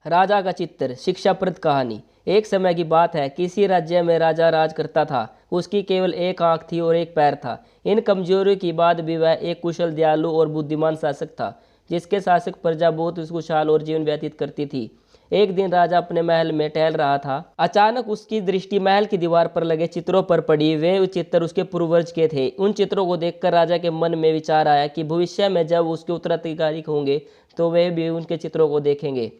राजा का चित्र। शिक्षाप्रद कहानी। एक समय की बात है, किसी राज्य में राजा राज करता था। उसकी केवल एक आंख थी और एक पैर था। इन कमजोरियों के बाद भी वह एक कुशल, दयालु और बुद्धिमान शासक था, जिसके शासक प्रजा बहुत खुशहाल और जीवन व्यतीत करती थी। एक दिन राजा अपने महल में टहल रहा था। अचानक उसकी दृष्टि महल की दीवार पर लगे चित्रों पर पड़ी। वे चित्र उसके पूर्वज के थे। उन चित्रों को देखकर राजा के मन में विचार आया कि भविष्य में जब उसके उत्तराधिकारी होंगे तो वे भी उनके चित्रों को देखेंगे।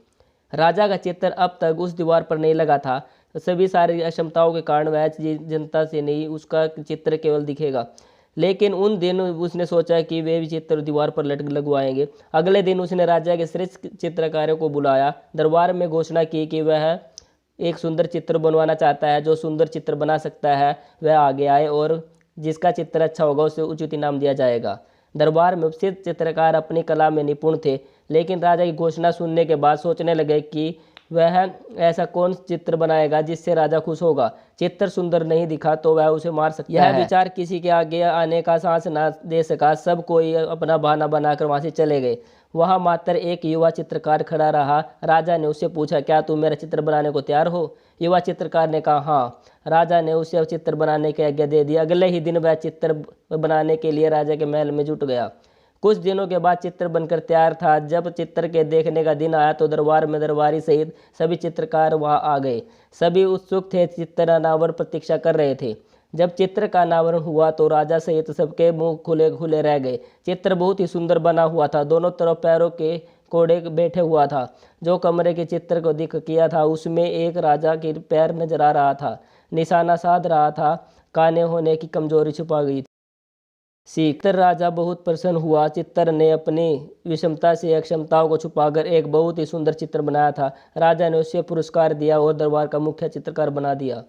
राजा का चित्र अब तक उस दीवार पर नहीं लगा था। सभी सारी अक्षमताओं के कारण वह जनता से नहीं, उसका चित्र केवल दिखेगा। लेकिन उन दिन उसने सोचा कि वे भी चित्र दीवार पर लगवाएंगे। अगले दिन उसने राजा के श्रेष्ठ चित्रकारों को बुलाया। दरबार में घोषणा की कि वह एक सुंदर चित्र बनवाना चाहता है। जो सुंदर चित्र बना सकता है वह आगे आए और जिसका चित्र अच्छा होगा उसे उचित इनाम दिया जाएगा। दरबार में उपस्थित चित्रकार अपनी कला में निपुण थे, लेकिन राजा की घोषणा सुनने के बाद सोचने लगे कि वह ऐसा कौन चित्र बनाएगा जिससे राजा खुश होगा। चित्र सुंदर नहीं दिखा तो वह उसे मार सकता है। यह विचार किसी के आगे आने का साहस न दे सका। सब कोई अपना बहाना बनाकर वहां से चले गए। वहां मात्र एक युवा चित्रकार खड़ा रहा। राजा ने उससे पूछा, क्या तुम मेरा चित्र बनाने को तैयार हो? युवा चित्रकार ने कहा, हाँ। राजा ने उसे चित्र बनाने की आज्ञा दे दी। अगले ही दिन वह चित्र बनाने के लिए राजा के महल में जुट गया। कुछ दिनों के बाद चित्र बनकर तैयार था। जब चित्र के देखने का दिन आया तो दरबार में दरबारी सहित सभी चित्रकार वहां आ गए। सभी उत्सुक थे, चित्र अनावरण प्रतीक्षा कर रहे थे। जब चित्र का अनावरण हुआ तो राजा सहित सबके मुंह खुले खुले रह गए। चित्र बहुत ही सुंदर बना हुआ था। दोनों तरफ पैरों के कोड़े बैठे हुआ था। जो कमरे के चित्र को दिख किया था उसमें एक राजा के पैर नजर आ रहा था। निशाना साध रहा था। काने होने की कमजोरी छुपा गई थी। चित्तर राजा बहुत प्रसन्न हुआ। चित्तर ने अपनी विषमता से अक्षमताओं को छुपाकर एक बहुत ही सुंदर चित्र बनाया था। राजा ने उसे पुरस्कार दिया और दरबार का मुख्य चित्रकार बना दिया।